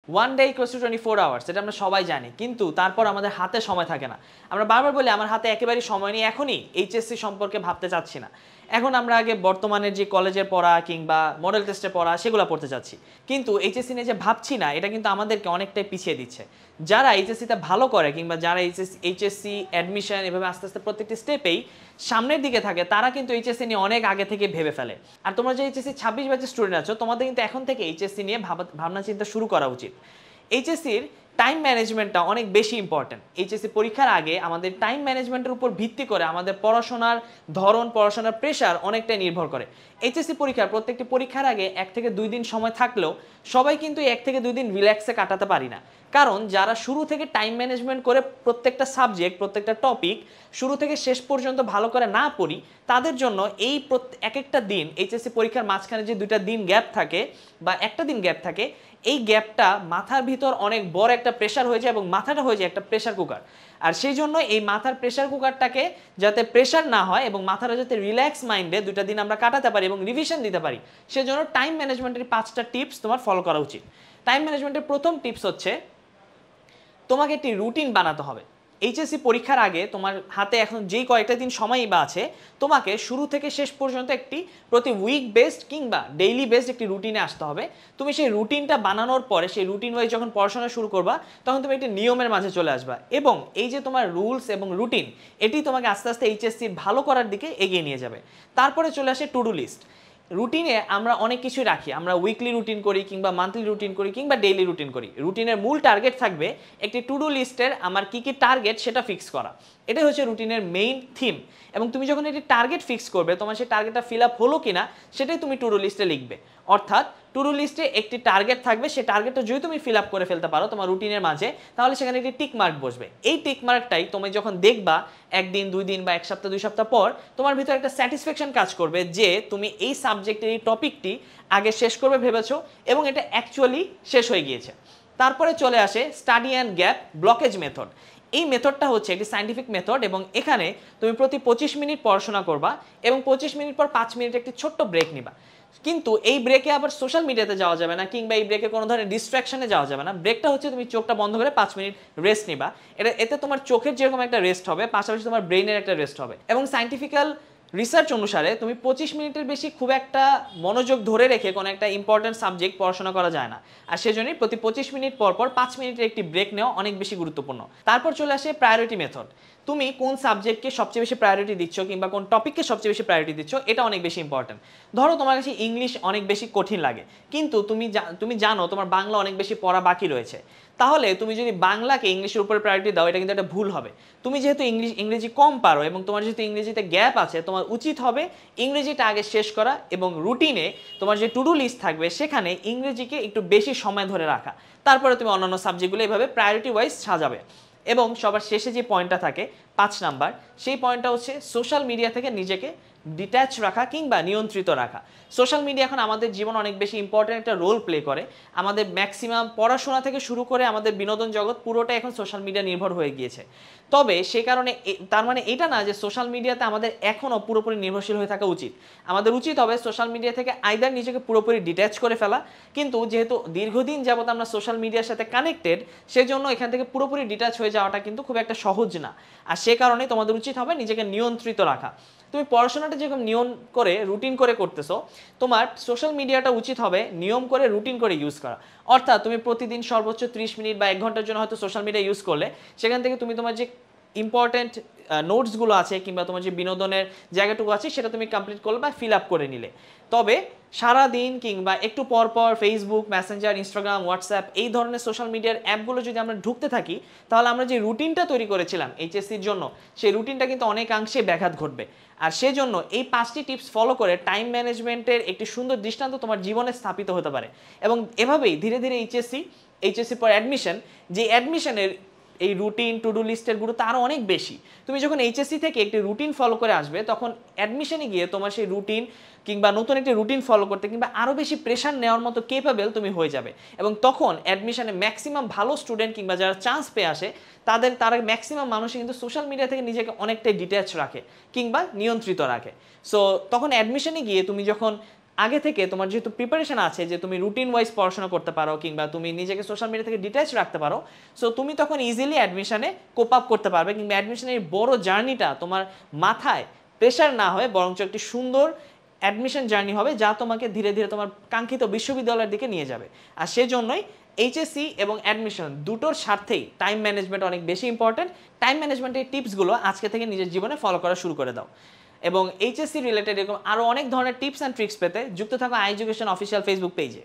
1 day equals to 24 hours, এটা আমরা সবাই জানি, কিন্তু তারপর আমাদের হাতে সময় থাকে না। আমরা বারবার বলি আমার হাতে একেবারেই সময় নেই, এখনই এইচএসসি সম্পর্কে ভাবতে চাচ্ছি না। এখন আমরা আগে বর্তমানের যে কলেজের পড়া কিংবা মডেল টেস্টে পড়া সেগুলো পড়তে চাচ্ছি, কিন্তু এইচএসসি নিয়ে যে ভাবছি না, এটা কিন্তু আমাদেরকে অনেকটাই পিছিয়ে দিচ্ছে। যারা এইচএসসিতে ভালো করে কিংবা যারা এইচএসসি অ্যাডমিশন এভাবে আস্তে আস্তে প্রত্যেকটি স্টেপেই সামনের দিকে থাকে, তারা কিন্তু এইচএসসি নিয়ে অনেক আগে থেকে ভেবে ফেলে। আর তোমরা যে এইচএসসি 26 ব্যাচের স্টুডেন্ট আছো, তোমাদের কিন্তু এখন থেকে এইচএসসি নিয়ে ভাবনা চিন্তা শুরু করা উচিত। এইচএসসির টাইম ম্যানেজমেন্টটা অনেক বেশি ইম্পর্টেন্ট। এইচএসসি পরীক্ষার আগে আমাদের টাইম ম্যানেজমেন্টের উপর ভিত্তি করে আমাদের পড়াশোনার ধরন, পড়াশোনার প্রেশার অনেকটাই নির্ভর করে। এইচএসসি পরীক্ষার প্রত্যেকটি পরীক্ষার আগে 1 থেকে 2 দিন সময় থাকলেও সবাই কিন্তু 1 থেকে 2 দিন রিল্যাক্সে কাটাতে পারি না। কারণ যারা শুরু থেকে টাইম ম্যানেজমেন্ট করে প্রত্যেকটা সাবজেক্ট, প্রত্যেকটা টপিক শুরু থেকে শেষ পর্যন্ত ভালো করে না পড়ি, তাদের জন্য এই এক একটা দিন, এইচএসসি পরীক্ষার মাঝখানে যে 2টা দিন গ্যাপ থাকে বা একটা দিন গ্যাপ থাকে, এই গ্যাপটা মাথার ভিতর অনেক বড় একটা প্রেশার হয়ে যায় এবং মাথাটা হয়ে যায় একটা প্রেশার কুকার। আর সেই জন্য এই মাথার প্রেশার কুকারটাকে যাতে প্রেশার না হয় এবং মাথাটা যাতে রিল্যাক্স মাইন্ডে 2টা দিন আমরা কাটাতে পারি এবং রিভিশন দিতে পারি, সেজন্য টাইম ম্যানেজমেন্টের 5টা টিপস তোমার ফলো করা উচিত। টাইম ম্যানেজমেন্টের প্রথম টিপস হচ্ছে তোমাকে একটি রুটিন বানাতে হবে। এইচএসসি পরীক্ষার আগে তোমার হাতে এখন যেই কয়েকটা দিন সময়ই বা আছে, তোমাকে শুরু থেকে শেষ পর্যন্ত একটি প্রতি উইক বেসড কিংবা ডেইলি বেসড একটি রুটিনে আসতে হবে। তুমি সেই রুটিনটা বানানোর পরে সেই রুটিন ওয়াইজ যখন পড়াশোনা শুরু করবা, তখন তুমি একটি নিয়মের মাঝে চলে আসবা এবং এই যে তোমার রুলস এবং রুটিন, এটি তোমাকে আস্তে আস্তে এইচএসসির ভালো করার দিকে এগিয়ে নিয়ে যাবে। তারপরে চলে আসে টু ডু লিস্ট। রুটিনে আমরা অনেক কিছুই রাখি, আমরা উইকলি রুটিন করি কিংবা মান্থলি রুটিন করি কিংবা ডেইলি রুটিন করি। রুটিনের মূল টার্গেট থাকবে একটি টু ডু লিস্টের আমার কী কী টার্গেট সেটা ফিক্স করা। এটাই হচ্ছে রুটিনের মেইন থিম। এবং তুমি যখন একটি টার্গেট ফিক্স করবে, তোমার সেই টার্গেটটা ফিল আপ হলো কিনা সেটাই তুমি টু ডু লিস্টে লিখবে। অর্থাৎ টু ডু লিস্টে একটি টার্গেট থাকবে, সেই টার্গেটটা যদি তুমি ফিল আপ করে ফেলতে পারো তোমার রুটিনের মাঝে, তাহলে সেখানে একটি টিক মার্ক বসবে। এই টিক মার্কটাই তুমি যখন দেখবা 1 দিন 2 দিন বা 1 সপ্তাহ 2 সপ্তাহ পর, তোমার ভিতরে একটা স্যাটিসফ্যাকশন কাজ করবে যে তুমি এই সাবজেক্টের এই টপিকটি আগে শেষ করবে ভেবেছো এবং এটা অ্যাকচুয়ালি শেষ হয়ে গিয়েছে। তারপরে চলে আসে study and gap blockage method. এই মেথডটা হচ্ছে একটি সায়েন্টিফিক মেথড এবং এখানে তুমি প্রতি 25 মিনিট পড়াশোনা করবা এবং 25 মিনিট পর 5 মিনিট একটি ছোট্ট ব্রেক নিবা। কিন্তু এই ব্রেকে আবার সোশ্যাল মিডিয়াতে যাওয়া যাবে না কিংবা এই ব্রেকে কোনো ধরনের ডিস্ট্র্যাকশনে যাওয়া যাবে না। ব্রেকটা হচ্ছে তুমি চোখটা বন্ধ করে 5 মিনিট রেস্ট নিবা। এতে তোমার চোখের যেরকম একটা রেস্ট হবে, পাশাপাশি তোমার ব্রেইনের একটা রেস্ট হবে। এবং সায়েন্টিফিক্যাল রিসার্চ অনুসারে তুমি 25 মিনিটের বেশি খুব একটা মনোযোগ ধরে রেখে কোনো একটা ইম্পর্টেন্ট সাবজেক্ট পড়াশোনা করা যায় না। আর সেজন্যই প্রতি 25 মিনিট পর পর 5 মিনিটের একটি ব্রেক নেওয়া অনেক বেশি গুরুত্বপূর্ণ। তারপর চলে আসে প্রায়োরিটি মেথড। তুমি কোন সাবজেক্টকে সবচেয়ে বেশি প্রায়োরিটি দিচ্ছ কিংবা কোন টপিককে সবচেয়ে বেশি প্রায়োরিটি দিচ্ছ, এটা অনেক বেশি ইম্পর্টেন্ট। ধরো তোমার কাছে ইংলিশ অনেক বেশি কঠিন লাগে, কিন্তু তুমি জানো তোমার বাংলা অনেক বেশি পড়া বাকি রয়েছে, তাহলে তুমি যদি বাংলাকে ইংলিশের উপরে প্রায়োরিটি দাও, এটা কিন্তু একটা ভুল হবে। তুমি যেহেতু ইংরেজি কম পারো এবং তোমার যেহেতু ইংরেজিতে গ্যাপ আছে, তোমার উচিত হবে ইংরেজিটা আগে শেষ করা এবং রুটিনে তোমার যে টু ডু লিস্ট থাকবে সেখানে ইংরেজিকে একটু বেশি সময় ধরে রাখা। তারপরে তুমি অন্যান্য সাবজেক্টগুলো এভাবে প্রায়োরিটি ওয়াইজ সাজাবে। এবং সবার শেষে যে পয়েন্টটা থাকে 5 নাম্বার, সেই পয়েন্টটা হচ্ছে সোশ্যাল মিডিয়া থেকে নিজেকে ডিট্যাচ রাখা কিংবা নিয়ন্ত্রিত রাখা। সোশ্যাল মিডিয়া এখন আমাদের জীবন অনেক বেশি ইম্পর্টেন্ট একটা রোল প্লে করে। আমাদের ম্যাক্সিমাম পড়াশোনা থেকে শুরু করে আমাদের বিনোদন জগৎ পুরোটাই এখন সোশ্যাল মিডিয়া নির্ভর হয়ে গিয়েছে। তবে সে কারণে তার মানে এটা না যে সোশ্যাল মিডিয়াতে আমাদের এখনও পুরোপুরি নির্ভরশীল হয়ে থাকা উচিত। আমাদের উচিত হবে সোশ্যাল মিডিয়া থেকে আইদার নিজেকে পুরোপুরি ডিট্যাচ করে ফেলা, কিন্তু যেহেতু দীর্ঘদিন যাবত আমরা সোশ্যাল মিডিয়ার সাথে কানেক্টেড, সেজন্য এখান থেকে পুরোপুরি ডিট্যাচ হয়ে যাওয়াটা কিন্তু খুব একটা সহজ না। আর সে কারণে তোমাদের উচিত হবে নিজেকে নিয়ন্ত্রিত রাখা। তুমি পড়াশোনাটা যেরকম নিয়ম করে রুটিন করে করতেছো, তোমার সোশ্যাল মিডিয়াটা উচিত হবে নিয়ম করে রুটিন করে ইউজ করা। অর্থাৎ তুমি প্রতিদিন সর্বোচ্চ 30 মিনিট বা 1 ঘন্টার জন্য হয়তো সোশ্যাল মিডিয়া ইউজ করলে, সেখান থেকে তুমি তোমার যে ইম্পর্টেন্ট নোটসগুলো আছে কিংবা তোমার যে বিনোদনের জায়গাটুকু আছে সেটা তুমি কমপ্লিট করলে বা ফিল আপ করে নিলে। তবে সারা দিন কিংবা একটু পর পর ফেসবুক, মেসেঞ্জার, ইনস্টাগ্রাম, হোয়াটসঅ্যাপ এই ধরনের সোশ্যাল মিডিয়ার অ্যাপগুলো যদি আমরা ঢুকতে থাকি, তাহলে আমরা যে রুটিনটা তৈরি করেছিলাম এইচএসসির জন্য, সেই রুটিনটা কিন্তু অনেকাংশে ব্যাঘাত ঘটবে। আর সেজন্য এই 5টি টিপস ফলো করে টাইম ম্যানেজমেন্টের একটি সুন্দর দৃষ্টান্ত তোমার জীবনে স্থাপিত হতে পারে। এবং এভাবেই ধীরে ধীরে এইচএসসি পর অ্যাডমিশন, যে অ্যাডমিশনের এই রুটিন টু ডু লিস্টের গুরুত্ব আরও অনেক বেশি। তুমি যখন এইচএসসি থেকে একটি রুটিন ফলো করে আসবে, তখন অ্যাডমিশনে গিয়ে তোমার সেই রুটিন কিংবা নতুন একটি রুটিন ফলো করতে কিংবা আরও বেশি প্রেশার নেওয়ার মতো কেপেবল তুমি হয়ে যাবে। এবং তখন অ্যাডমিশনে ম্যাক্সিমাম ভালো স্টুডেন্ট কিংবা যারা চান্স পেয়ে আসে, তারা ম্যাক্সিমাম মানুষই কিন্তু সোশ্যাল মিডিয়া থেকে নিজেকে অনেকটাই ডিট্যাচ রাখে কিংবা নিয়ন্ত্রিত রাখে। সো তখন অ্যাডমিশনে গিয়ে তুমি যখন আগে থেকে তোমার যেহেতু প্রিপারেশন আছে যে তুমি রুটিন ওয়াইজ পড়াশোনা করতে পারো কিংবা তুমি নিজেকে সোশ্যাল মিডিয়া থেকে ডিটাচ রাখতে পারো, সো তুমি তখন ইজিলি অ্যাডমিশনে কোপ আপ করতে পারবে কিংবা অ্যাডমিশনের বড় জার্নিটা তোমার মাথায় প্রেশার না হয়ে বরঞ্চ একটি সুন্দর অ্যাডমিশন জার্নি হবে যা তোমাকে ধীরে ধীরে তোমার কাঙ্ক্ষিত বিশ্ববিদ্যালয়ের দিকে নিয়ে যাবে। আর সেজন্যই এইচএসসি এবং অ্যাডমিশন দুটোর স্বার্থেই টাইম ম্যানেজমেন্ট অনেক বেশি ইম্পর্টেন্ট। টাইম ম্যানেজমেন্টের টিপসগুলো আজকে থেকে নিজের জীবনে ফলো করা শুরু করে দাও। এবং এইচএসসি রিলেটেড এরকম আরও অনেক ধরনের টিপস অ্যান্ড ট্রিক্স পেতে যুক্ত থাকো আই এডুকেশন অফিসিয়াল ফেসবুক পেজে।